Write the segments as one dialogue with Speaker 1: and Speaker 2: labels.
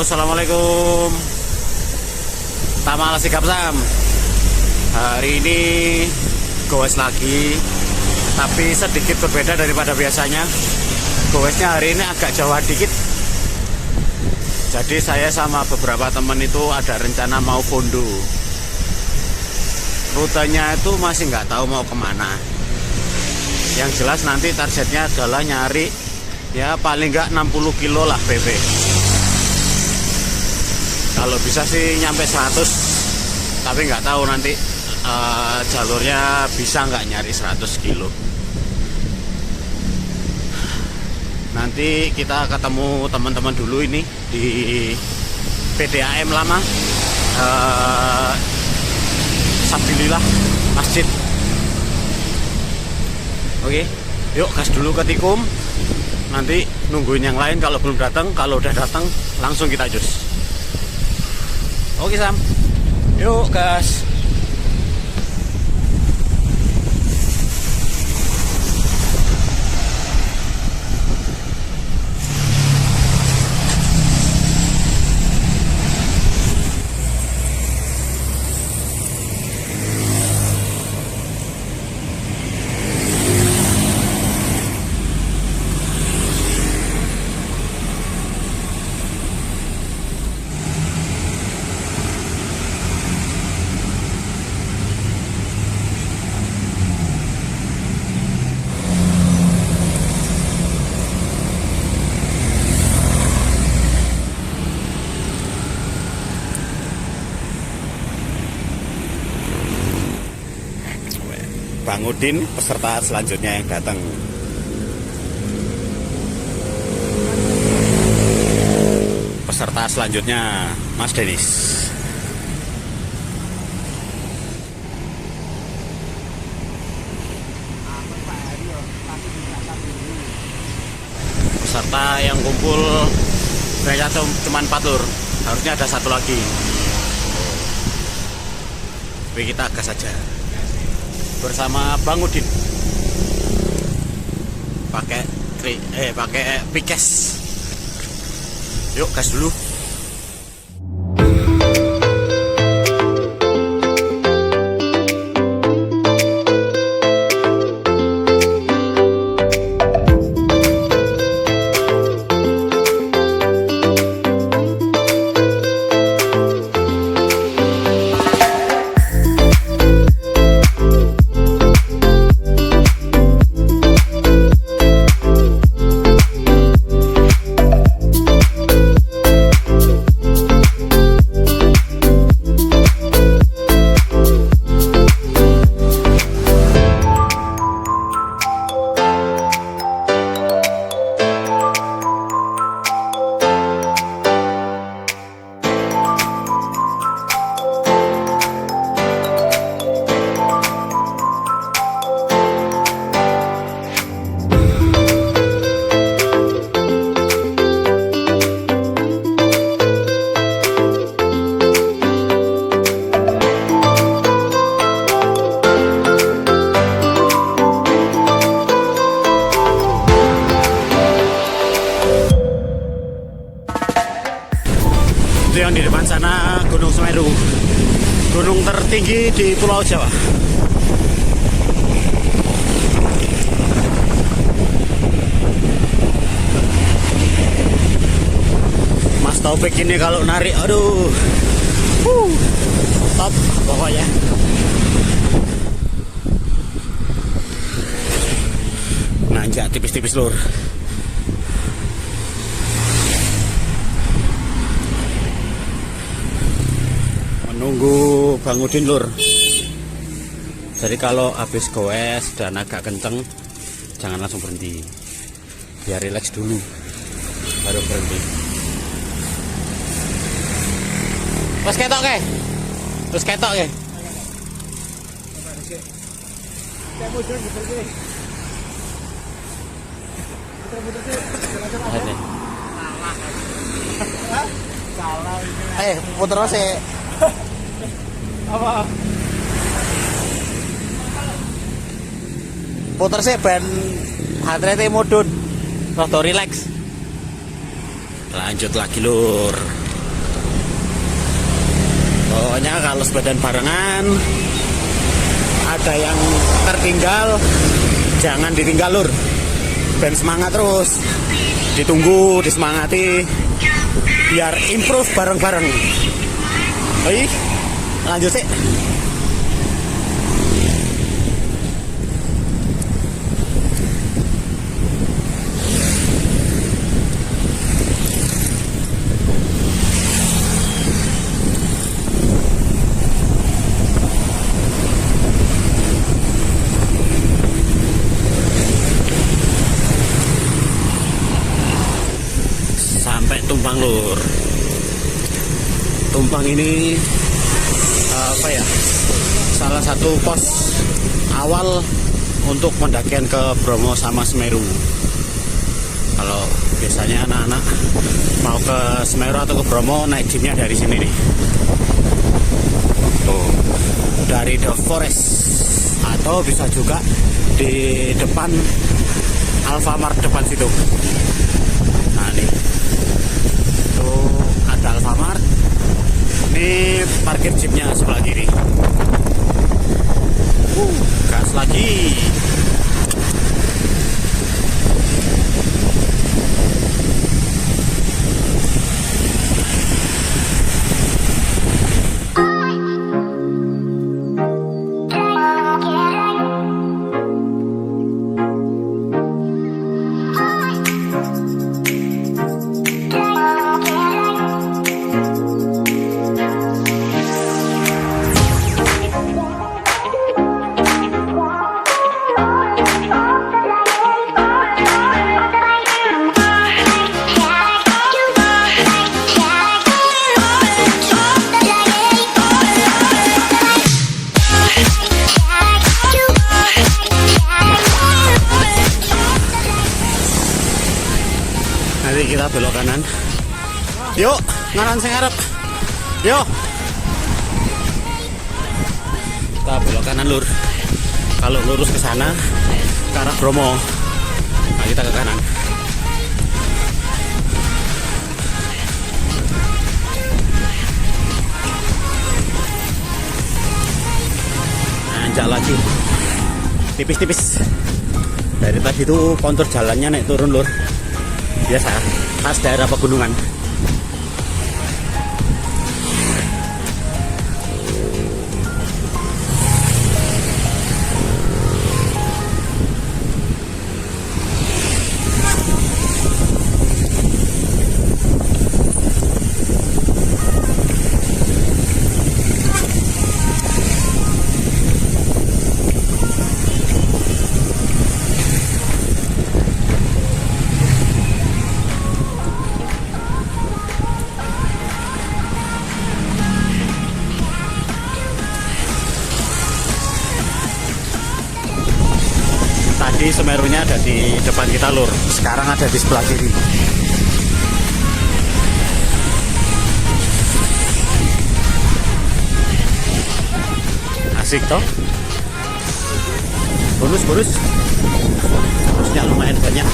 Speaker 1: assalamualaikum. Tamal sikap Sam. Hari ini goes lagi, tapi sedikit berbeda daripada biasanya. Goesnya hari ini agak jauh dikit. Jadi saya sama beberapa teman itu ada rencana mau fondo. Rutenya itu masih nggak tahu mau kemana. Yang jelas nanti targetnya adalah nyari ya paling nggak 60 kilo lah PP. Kalau bisa sih nyampe 100, tapi nggak tahu nanti jalurnya bisa nggak nyari 100 kilo. Nanti kita ketemu teman-teman dulu ini di PDAM lama, Sabilillah Masjid. Oke, yuk gas dulu ke Tikum. Nanti nungguin yang lain kalau belum datang. Kalau udah datang langsung kita jus. Oke Sam, yuk gas. Bang Udin peserta selanjutnya yang datang. Peserta selanjutnya Mas Denis. Peserta yang kumpul ternyata cuma 4 lur. Harusnya ada 1 lagi. Tapi kita gas saja bersama Bang Udin pakai pikes. Yuk gas dulu. Yang di depan sana Gunung Semeru, gunung tertinggi di Pulau Jawa. Mas Taufik ini kalau narik, aduh, top pokoknya. Nanjak tipis-tipis lur. Nunggu Bang Udin lur. Jadi kalau habis goes dan agak kenceng jangan langsung berhenti, biar rileks dulu baru berhenti. Terus ketok ke? Terus ketok ke? Puter sih. Apa? Puter sih ben hatre mudun. Rada relax. Lanjut lagi lur. Pokoknya kalau sepedaan barengan ada yang tertinggal, jangan ditinggal lur. Ben semangat terus, ditunggu, disemangati, biar improve bareng-bareng. Oi, lanjut sih. Tumpang lur. Tumpang ini apa ya? Salah satu pos awal untuk pendakian ke Bromo sama Semeru. Kalau biasanya anak-anak mau ke Semeru atau ke Bromo naik jeepnya dari sini nih. Tuh, dari The Forest atau bisa juga di depan Alfamart depan situ. Nah nih. Ada Alfamart. Ini parkir jeepnya sebelah kiri. Gas lagi. Nanti kita belok kanan. Yuk, nganan sing arep. Yuk. Kita belok kanan lur. Kalau lurus ke sana ke arah Bromo. Nah, kita ke kanan. Nanjak lagi. Tipis-tipis. Dari tadi itu kontur jalannya naik turun lur. Biasa, khas daerah pegunungan. Tadi Semerunya ada di depan kita lur, sekarang ada di sebelah kiri. Asik toh? Bonusnya lumayan banyak.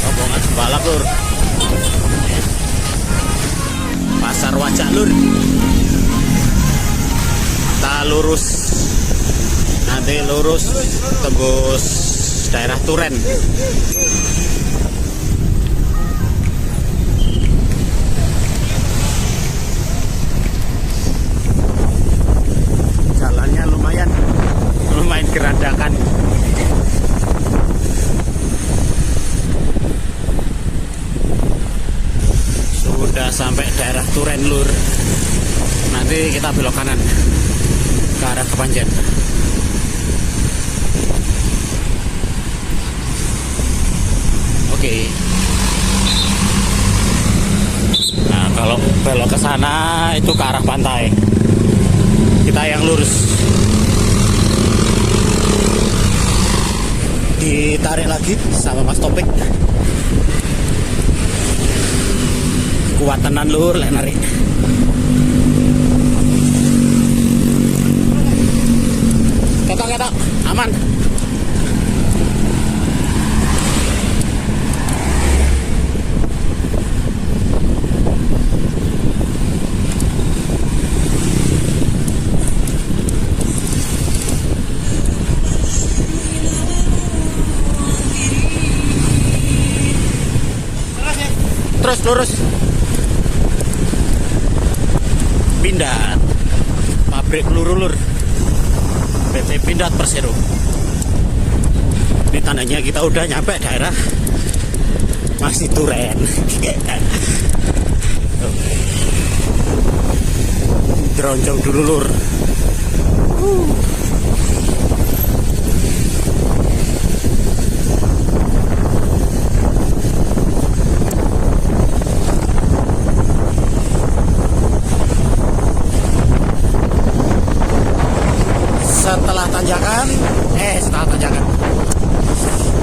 Speaker 1: Rombongan balap lur. Pasar Wajak lur. Kita lurus, nanti lurus tembus daerah Turen. Jalannya lumayan gerandakan. Sudah sampai daerah Turen lur. Nanti kita belok kanan ke arah Kepanjen. Oke. Nah, kalau belok ke sana itu ke arah pantai. Kita yang lurus. Ditarik lagi sama Mas Topik. Kuat tenan lur lek narik. Ketok aman. terus lurus. Pindad. Pabrik lur-lur. PT Pindad Persero. Ini tandanya kita udah nyampe daerah Masih Duren. Dronjong dulu lur.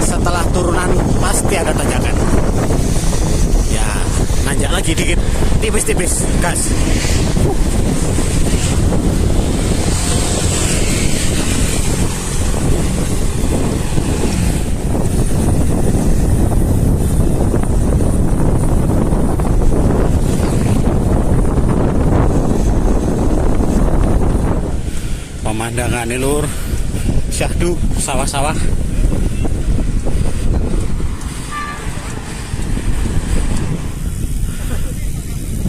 Speaker 1: Setelah turunan pasti ada tanjakan. Ya, nanjak lagi dikit, tipis-tipis, gas. Pemandangan ini lur, syahdu sawah-sawah.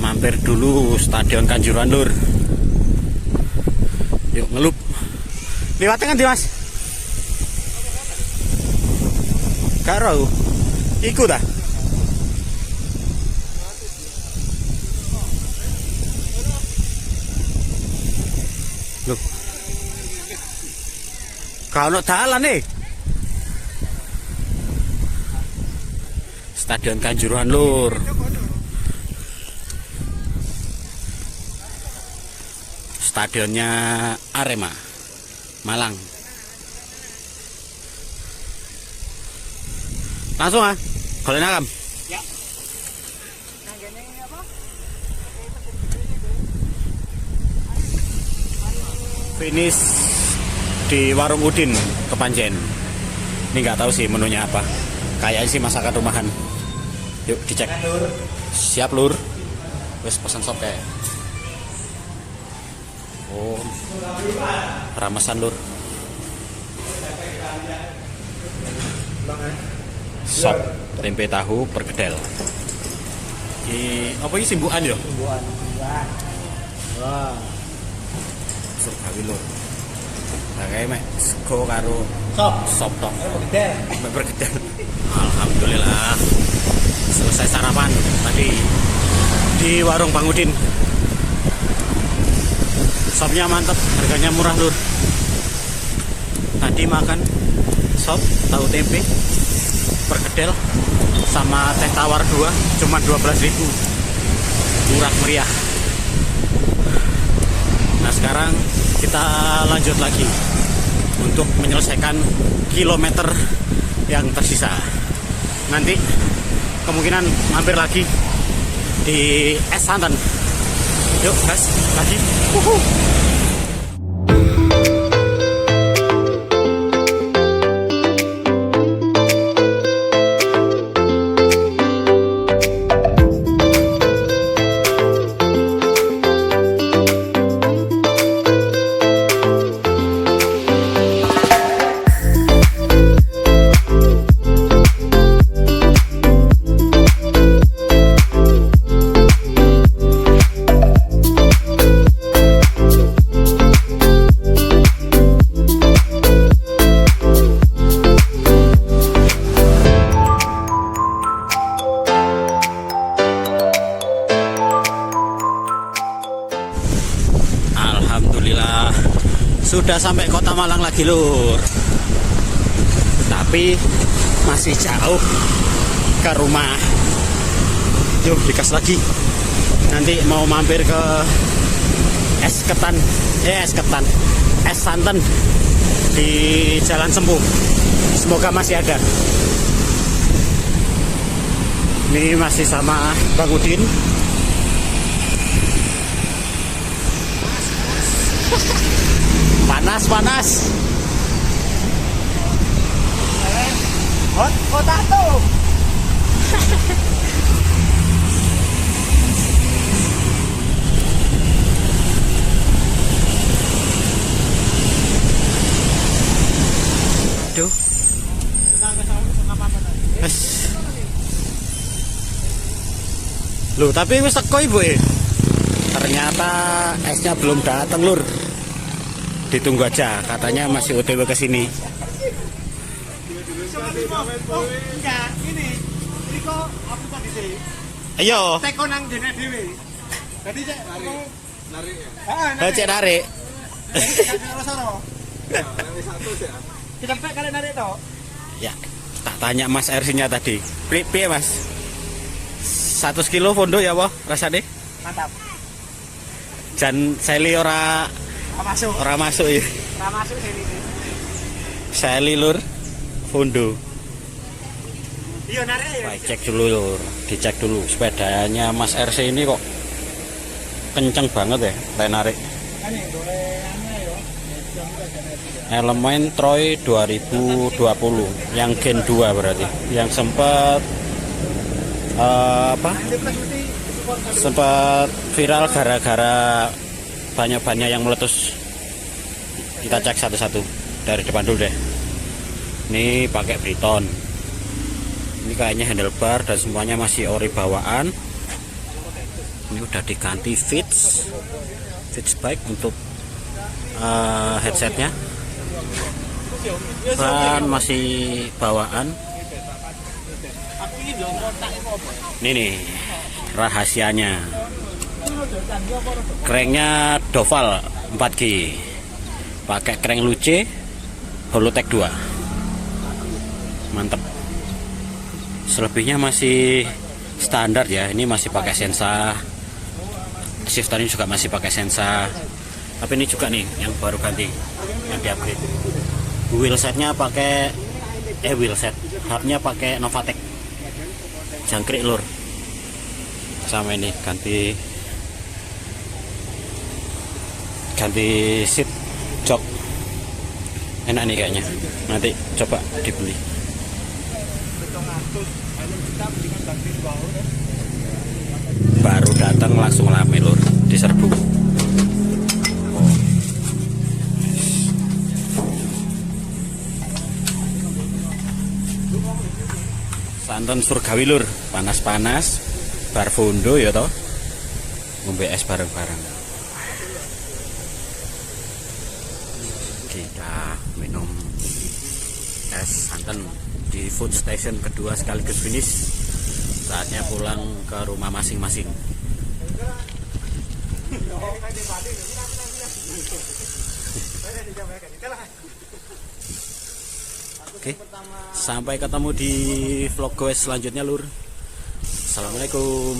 Speaker 1: Mampir dulu Stadion Kanjuruhan lur. Yuk ngelup. Liwatnya kan Mas? Karo ikut dah. Loh. Kalau dalan nih. Stadion Kanjuruhan lur. Stadionnya Arema Malang. Langsung ah, kalau nakam. Ya. Finish di Warung Udin Kepanjen. Ini nggak tahu sih menunya apa. Kayaknya sih masakan rumahan. Yuk dicek. Siap lur. Wes pesan sop kayak. Oh, ramesan lur. Sop tempe tahu perkedel. Apa ini simbukan ya? Simbukan. Wah. Surgawi lur. Kayak meh sego karo sop tok. Perkedel. Alhamdulillah. Selesai sarapan tadi di warung Bang Udin. Sopnya mantap, harganya murah lur. Tadi makan sop tahu tempe perkedel sama teh tawar 2 cuma 12.000. Murah meriah. Nah sekarang kita lanjut lagi untuk menyelesaikan kilometer yang tersisa. Nanti kemungkinan mampir lagi di Es Santan. Yuk guys, lagi. Alhamdulillah sudah sampai Kota Malang lagi lur. Tapi masih jauh ke rumah. Yuk dikas lagi. Nanti mau mampir ke Es Santan di Jalan Sempuh. Semoga masih ada. Ini masih sama Bang Udin. Panas. Hot potato. Aduh. Loh, tapi wis teko ibu ternyata esnya belum datang lur. Ditunggu aja, katanya masih OTW ke sini.
Speaker 2: Oh, enggak, ini kok aku tadi sih.
Speaker 1: Ayo.
Speaker 2: Teko nang dene dhewe. Dadi cek narik ya.
Speaker 1: Heeh, cek narik.
Speaker 2: Soro. Kita pek kalian narik toh.
Speaker 1: Ya, tak tanya Mas RC-nya tadi. Piye Mas? 100 kilo fondo ya, Wah, rasane?
Speaker 2: Mantap.
Speaker 1: Jan seli ora
Speaker 2: Masuk.
Speaker 1: ora masuk ya.
Speaker 2: Ora masuk sini.
Speaker 1: Seli lur fondo.
Speaker 2: Iya narik ya.
Speaker 1: Baik, cek dulu lur. Dicek dulu sepedanya Mas RC ini kok kenceng banget ya, narik. Elemen Troy 2020 yang Gen 2 berarti, yang sempat sempat viral gara-gara banyak-banyak yang meletus. Kita cek satu-satu dari depan dulu deh. Ini pakai Briton, ini kayaknya handlebar dan semuanya masih ori bawaan. Ini udah diganti fits bike untuk headsetnya, ban masih bawaan. Ini nih rahasianya, cranknya Doval 4G, pakai crank Luce Holotech 2, mantep. Selebihnya masih standar ya, ini masih pakai sensa, shifternya juga masih pakai sensa. Tapi ini juga nih yang baru ganti, yang di-upgrade. Wheelsetnya pakai wheelset, hubnya pakai Novatec, jangkrik lur. Sama ini ganti seat jok, enak nih kayaknya. Nanti coba dibeli. Baru datang langsung rame lur, diserbu. Santan surgawi lur, panas-panas, bar fondo ya toh, ngombe es bareng-bareng. Kita minum es santan di food station kedua sekaligus finish. Saatnya pulang ke rumah masing-masing. Oke, sampai ketemu di vlog gue selanjutnya lur. Assalamualaikum.